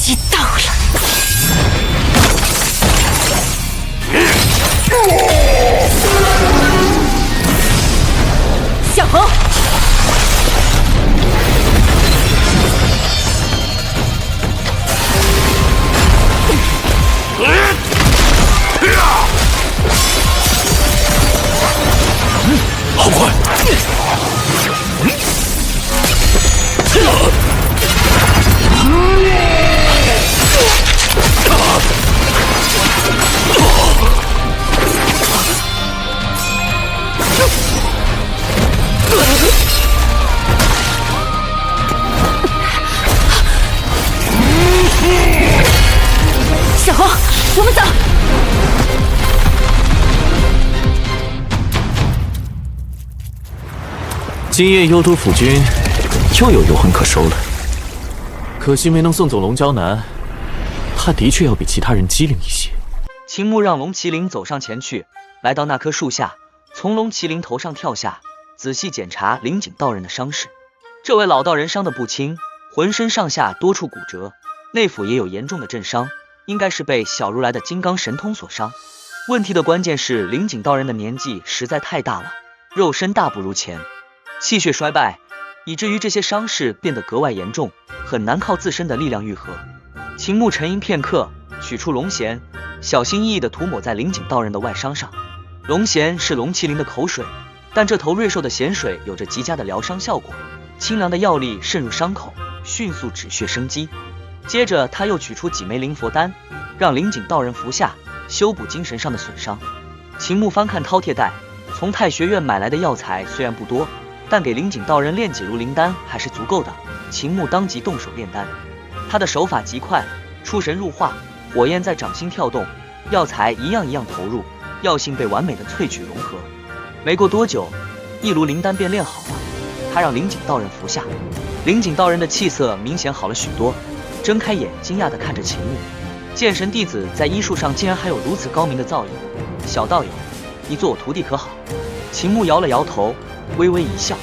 机到了。小红，好快！小红，我们走。今夜幽都府军又有油魂可收了，可惜没能送走龙娇男，他的确要比其他人机灵一些。秦牧让龙麒麟走上前去，来到那棵树下，从龙麒麟头上跳下，仔细检查灵景道人的伤势。这位老道人伤得不轻，浑身上下多处骨折，内府也有严重的震伤，应该是被小如来的金刚神通所伤。问题的关键是灵景道人的年纪实在太大了，肉身大不如前，气血衰败，以至于这些伤势变得格外严重，很难靠自身的力量愈合。秦牧沉吟片刻，取出龙涎，小心翼翼地涂抹在灵景道人的外伤上。龙涎是龙麒麟的口水，但这头瑞兽的涎水有着极佳的疗伤效果，清凉的药力渗入伤口，迅速止血生机。接着他又取出几枚灵佛丹，让灵景道人服下，修补精神上的损伤。秦牧翻看饕餮袋，从太学院买来的药材虽然不多，但给灵景道人炼几炉灵丹还是足够的。秦牧当即动手炼丹，他的手法极快，出神入化，火焰在掌心跳动，药材一样一样投入，药性被完美的萃取融合。没过多久，一炉灵丹便炼好了。他让灵景道人服下，灵景道人的气色明显好了许多，睁开眼惊讶地看着秦牧。剑神弟子在医术上竟然还有如此高明的造诣，小道友，你做我徒弟可好？秦牧摇了摇头，微微一笑，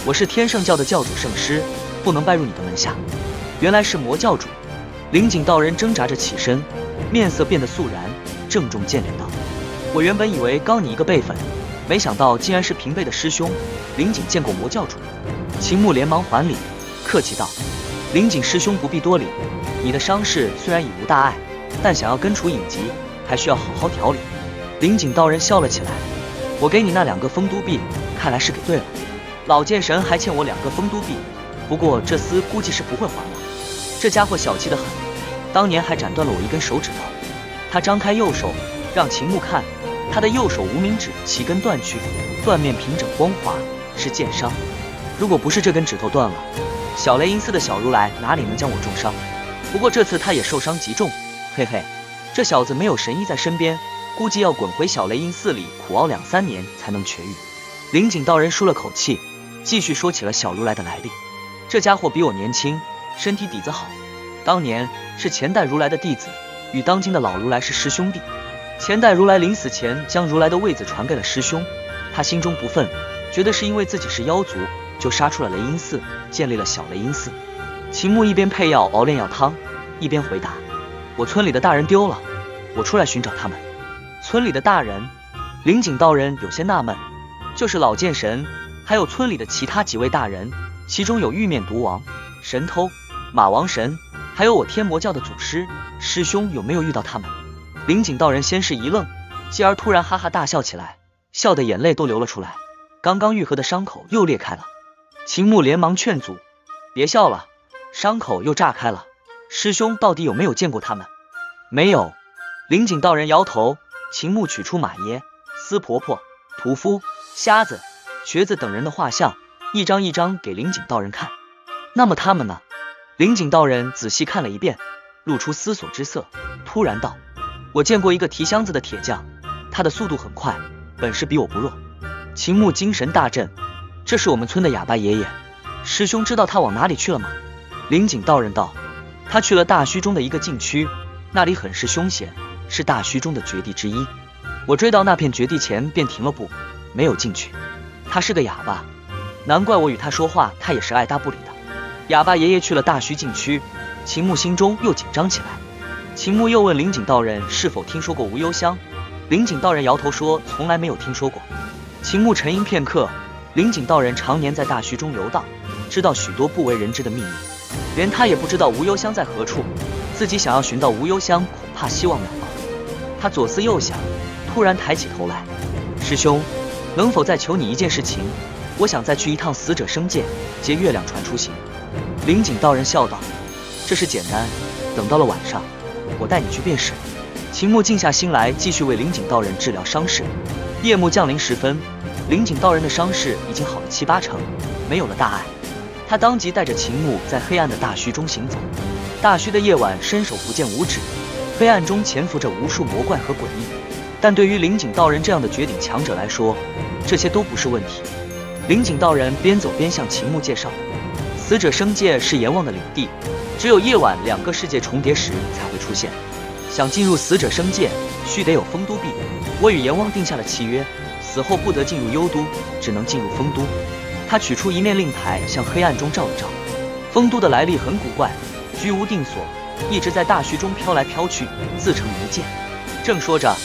我是天圣教的教主圣师，不能拜入你的门下。原来是魔教主。灵景道人挣扎着起身，面色变得肃然，郑重见脸道：我原本以为高你一个辈分，没想到竟然是平辈的师兄。灵景见过魔教主。秦牧连忙还礼，客气道：灵景师兄不必多礼，你的伤势虽然已无大碍，但想要根除隐疾，还需要好好调理。灵景道人笑了起来，我给你那2个丰都币，看来是给对了。老剑神还欠我2个丰都币，不过这厮估计是不会还了。这家伙小气得很，当年还斩断了我一根手指头。他张开右手让秦牧看，他的右手无名指齐根断去，断面平整光滑，是剑伤。如果不是这根指头断了，小雷音寺的小如来哪里能将我重伤？不过这次他也受伤极重，嘿嘿，这小子没有神医在身边，估计要滚回小雷音寺里苦熬2-3年才能痊愈。灵景道人舒了口气，继续说起了小如来的来历。这家伙比我年轻，身体底子好，当年是前代如来的弟子，与当今的老如来是师兄弟。前代如来临死前将如来的位子传给了师兄，他心中不忿，觉得是因为自己是妖族，就杀出了雷音寺，建立了小雷音寺。秦牧一边配药熬炼药汤，一边回答：我村里的大人丢了，我出来寻找他们。村里的大人？灵景道人有些纳闷，就是老剑神，还有村里的其他几位大人，其中有玉面毒王、神偷、马王神，还有我天魔教的祖师师兄，有没有遇到他们？灵景道人先是一愣，继而突然哈哈大笑起来，笑得眼泪都流了出来，刚刚愈合的伤口又裂开了。秦牧连忙劝阻：别笑了，伤口又炸开了，师兄到底有没有见过他们？没有。灵景道人摇头。秦牧取出马爷、司婆婆、屠夫、瞎子、瘸子等人的画像，一张一张给灵景道人看。那么他们呢？灵景道人仔细看了一遍，露出思索之色，突然道：我见过一个提箱子的铁匠，他的速度很快，本事比我不弱。秦牧精神大振，这是我们村的哑巴爷爷，师兄知道他往哪里去了吗？灵景道人道：他去了大虚中的一个禁区，那里很是凶险，是大虚中的绝地之一。我追到那片绝地前便停了步，没有进去。他是个哑巴，难怪我与他说话他也是爱答不理的。哑巴爷爷去了大虚禁区，秦牧心中又紧张起来。秦牧又问灵景道人是否听说过无忧乡，灵景道人摇头说从来没有听说过。秦牧沉吟片刻，灵景道人常年在大虚中游荡，知道许多不为人知的秘密，连他也不知道无忧乡在何处，自己想要寻到无忧乡，恐怕希望渺茫。他左思右想，突然抬起头来：“师兄，能否再求你一件事情？我想再去一趟死者生界，借月亮船出行。”灵景道人笑道：“这事简单，等到了晚上，我带你去便是。”秦牧静下心来，继续为灵景道人治疗伤势。夜幕降临时分，灵景道人的伤势已经好了7、8成，没有了大碍。他当即带着秦牧在黑暗的大虚中行走。大虚的夜晚伸手不见五指，黑暗中潜伏着无数魔怪和诡异，但对于灵景道人这样的绝顶强者来说，这些都不是问题。灵景道人边走边向秦牧介绍，死者生界是阎王的领地，只有夜晚2个世界重叠时才会出现。想进入死者生界，须得有丰都币。我与阎王定下了契约，死后不得进入幽都，只能进入丰都。他取出一面令牌，向黑暗中照了照。丰都的来历很古怪，居无定所，一直在大虚中飘来飘去，自成一界。正说着，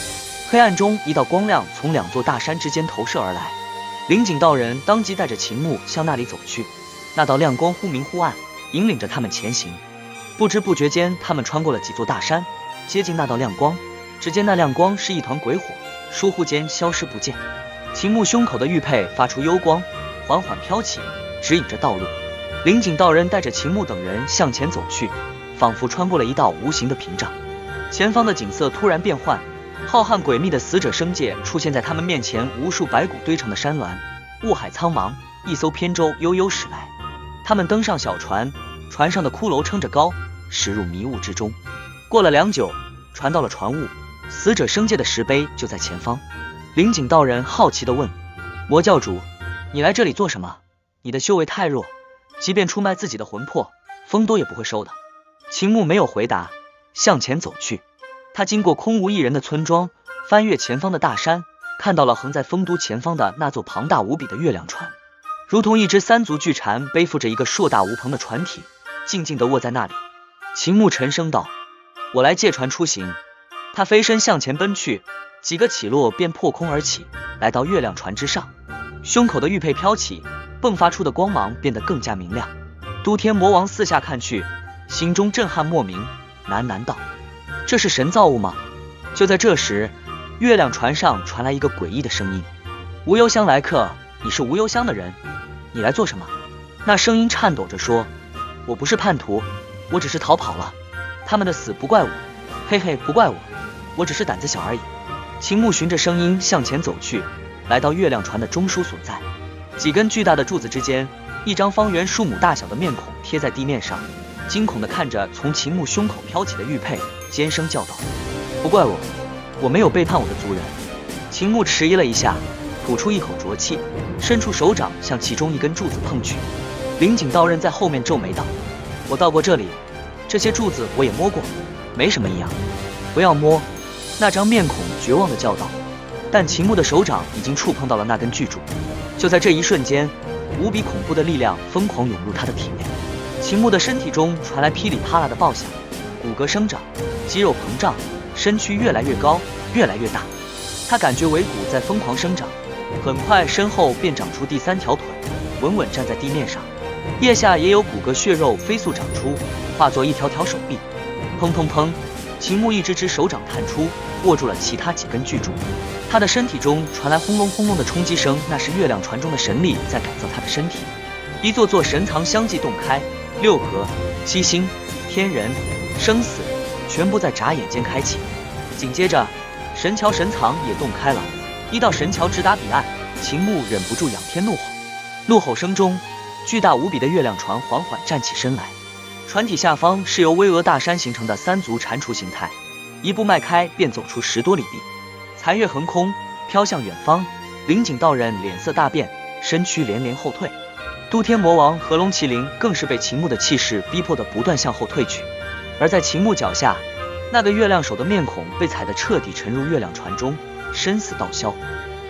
黑暗中一道光亮从2座大山之间投射而来，灵景道人当即带着秦牧向那里走去。那道亮光忽明忽暗，引领着他们前行。不知不觉间，他们穿过了几座大山，接近那道亮光。只见那亮光是一团鬼火，疏忽间消失不见。秦牧胸口的玉佩发出幽光，缓缓飘起，指引着道路。灵景道人带着秦牧等人向前走去，仿佛穿过了一道无形的屏障。前方的景色突然变幻，浩瀚诡秘的死者生界出现在他们面前，无数白骨堆成的山峦，雾海苍茫，一艘扁舟悠悠驶来。他们登上小船，船上的骷髅撑着篙，驶入迷雾之中。过了良久，船到了船坞，死者生界的石碑就在前方。灵景道人好奇地问：“魔教主，你来这里做什么？你的修为太弱，即便出卖自己的魂魄，丰都也不会收的。”秦牧没有回答，向前走去。他经过空无一人的村庄，翻越前方的大山，看到了横在丰都前方的那座庞大无比的月亮船，如同一只3足巨蝉背负着一个硕大无朋的船体，静静地卧在那里。秦牧沉声道：“我来借船出行。”他飞身向前奔去，几个起落便破空而起，来到月亮船之上。胸口的玉佩飘起，迸发出的光芒变得更加明亮。都天魔王四下看去，心中震撼莫名，喃喃道：“这是神造物吗？”就在这时，月亮船上传来一个诡异的声音：“无忧乡来客，你是无忧乡的人，你来做什么？”那声音颤抖着说：“我不是叛徒，我只是逃跑了。他们的死不怪我，嘿嘿，不怪我，我只是胆子小而已。”秦牧循着声音向前走去，来到月亮船的中枢所在。几根巨大的柱子之间，一张方圆数亩大小的面孔贴在地面上，惊恐地看着从秦牧胸口飘起的玉佩，尖声叫道：“不怪我，我没有背叛我的族人。”秦牧迟疑了一下，吐出一口浊气，伸出手掌向其中一根柱子碰去。灵景道人在后面皱眉道：“我到过这里，这些柱子我也摸过，没什么异样。”“不要摸！”那张面孔绝望地叫道。但秦牧的手掌已经触碰到了那根巨柱。就在这一瞬间，无比恐怖的力量疯狂涌入他的体内。秦牧的身体中传来噼里啪啦的爆响，骨骼生长，肌肉膨胀，身躯越来越高，越来越大。他感觉尾骨在疯狂生长，很快身后便长出第3条腿，稳稳站在地面上。腋下也有骨骼血肉飞速长出，化作一条条手臂。砰砰砰！秦牧一只只手掌探出，握住了其他几根巨柱。他的身体中传来轰隆轰隆的冲击声，那是月亮船中的神力在改造他的身体。一座座神藏相继洞开，6合、7星、天人、生死全部在眨眼间开启。紧接着，神桥神藏也洞开了，一道神桥直达彼岸。秦牧忍不住仰天怒吼，怒吼声中，巨大无比的月亮船缓缓站起身来。船体下方是由巍峨大山形成的3足蟾蜍形态，一步迈开便走出10多里地，残月横空，飘向远方。灵景道人脸色大变，身躯连连后退。都天魔王和龙麒麟更是被秦牧的气势逼迫得不断向后退去。而在秦牧脚下，那个月亮手的面孔被踩得彻底沉入月亮船中，身死道消。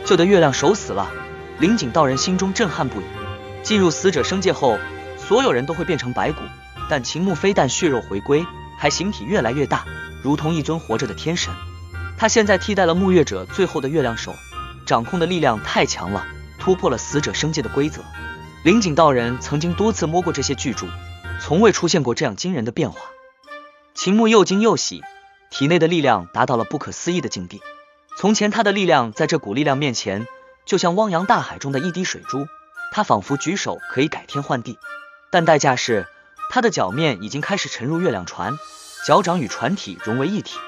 就得月亮手死了，灵景道人心中震撼不已。进入死者生界后，所有人都会变成白骨，但秦牧非但血肉回归，还形体越来越大，如同一尊活着的天神。他现在替代了沐月者最后的月亮手，掌控的力量太强了，突破了死者生界的规则。灵井道人曾经多次摸过这些巨柱，从未出现过这样惊人的变化。秦牧又惊又喜，体内的力量达到了不可思议的境地。从前他的力量在这股力量面前，就像汪洋大海中的一滴水珠，他仿佛举手可以改天换地。但代价是，他的脚面已经开始沉入月亮船，脚掌与船体融为一体。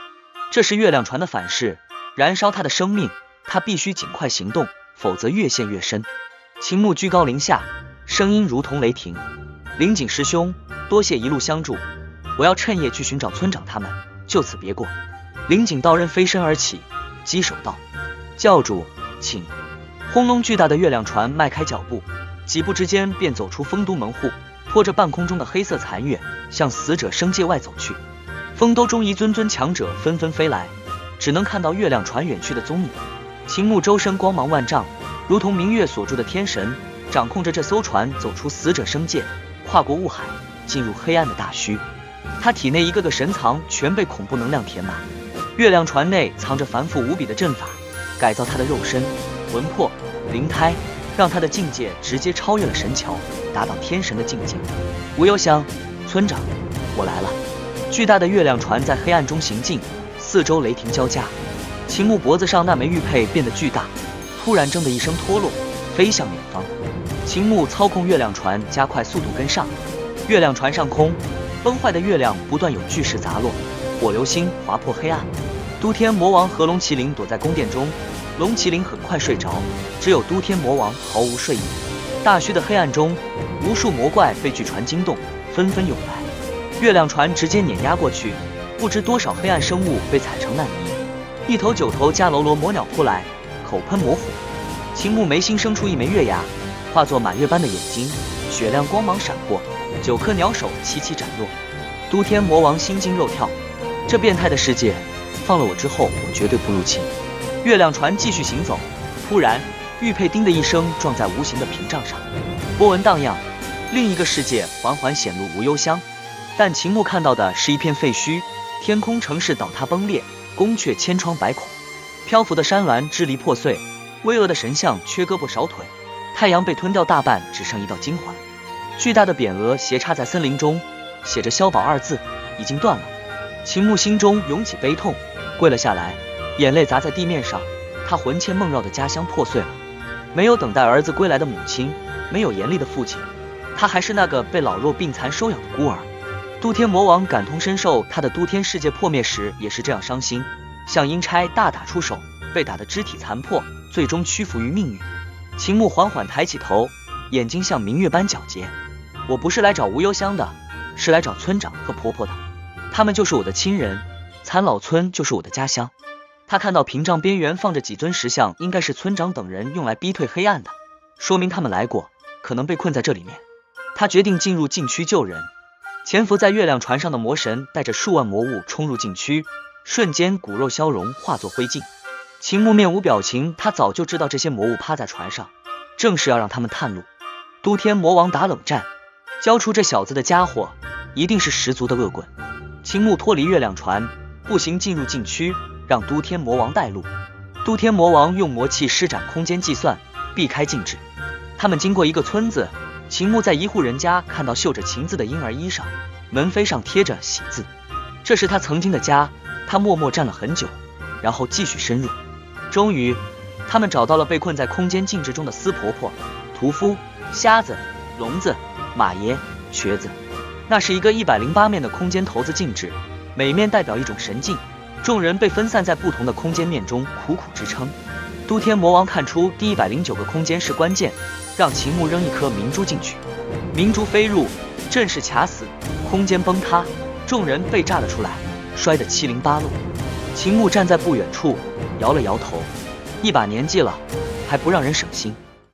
这是月亮船的反噬，燃烧他的生命，他必须尽快行动，否则越陷越深。秦牧居高临下，声音如同雷霆：灵井师兄，多谢一路相助，我要趁夜去寻找村长他们，就此别过。灵井道人飞身而起，稽首道：教主，请。轰隆巨大的月亮船迈开脚步，几步之间便走出丰都门户，拖着半空中的黑色残月，向死者生界外走去。丰都中一尊尊强者纷纷飞来，只能看到月亮船远去的踪影。秦牧周身光芒万丈，如同明月所铸的天神，掌控着这艘船走出死者生界，跨过雾海，进入黑暗的大虚。他体内一个个神藏全被恐怖能量填满。月亮船内藏着繁复无比的阵法，改造他的肉身、魂魄、灵胎，让他的境界直接超越了神桥，达到天神的境界。无忧香，村长，我来了。巨大的月亮船在黑暗中行进，四周雷霆交加。秦牧脖子上那枚玉佩变得巨大，突然铮的一声脱落，飞向远方。秦牧操控月亮船加快速度跟上。月亮船上空，崩坏的月亮不断有巨石砸落，火流星划破黑暗。都天魔王和龙麒麟躲在宫殿中，龙麒麟很快睡着，只有都天魔王毫无睡意。大虚的黑暗中，无数魔怪被巨船惊动，纷纷涌来。月亮船直接碾压过去，不知多少黑暗生物被踩成烂泥。一头9头迦楼罗魔鸟扑来，口喷魔火。秦牧眉心生出一枚月牙，化作满月般的眼睛，雪亮光芒闪过，9颗鸟手齐齐斩落。都天魔王心惊肉跳，这变态的世界，放了我之后，我绝对不入侵。月亮船继续行走，突然，玉佩叮的一声撞在无形的屏障上，波纹荡漾，另一个世界缓缓显露无忧乡。但秦牧看到的是一片废墟，天空城市倒塌崩裂，宫阙千疮百孔，漂浮的山峦支离破碎，巍峨的神像缺胳膊少腿，太阳被吞掉大半，只剩一道金环。巨大的匾额斜插在森林中，写着萧宝2字，已经断了。秦牧心中涌起悲痛，跪了下来，眼泪砸在地面上。他魂牵梦绕的家乡破碎了，没有等待儿子归来的母亲，没有严厉的父亲，他还是那个被老弱病残收养的孤儿。都天魔王感同身受，他的都天世界破灭时也是这样伤心，向阴差大打出手，被打得肢体残破，最终屈服于命运。秦牧缓缓抬起头，眼睛像明月般皎洁。我不是来找无忧乡的，是来找村长和婆婆的，他们就是我的亲人，残老村就是我的家乡。他看到屏障边缘放着几尊石像，应该是村长等人用来逼退黑暗的，说明他们来过，可能被困在这里面。他决定进入禁区救人。潜伏在月亮船上的魔神带着数万魔物冲入禁区，瞬间骨肉消融，化作灰烬。秦牧面无表情，他早就知道这些魔物趴在船上，正是要让他们探路。都天魔王打冷战，交出这小子的家伙，一定是十足的恶棍。秦牧脱离月亮船，步行进入禁区，让都天魔王带路。都天魔王用魔气施展空间计算，避开禁制。他们经过一个村子，秦牧在一户人家看到绣着秦字的婴儿衣裳，门扉上贴着喜字，这是他曾经的家。他默默站了很久，然后继续深入。终于，他们找到了被困在空间禁制中的司婆婆、屠夫、瞎子、聋子、马爷、瘸子。那是一个108面的空间骰子禁制，每面代表一种神境。众人被分散在不同的空间面中，苦苦支撑。都天魔王看出第109个空间是关键，让秦牧扔一颗明珠进去，明珠飞入，阵势卡死，空间崩塌，众人被炸了出来，摔得七零八落。秦牧站在不远处，摇了摇头，一把年纪了，还不让人省心。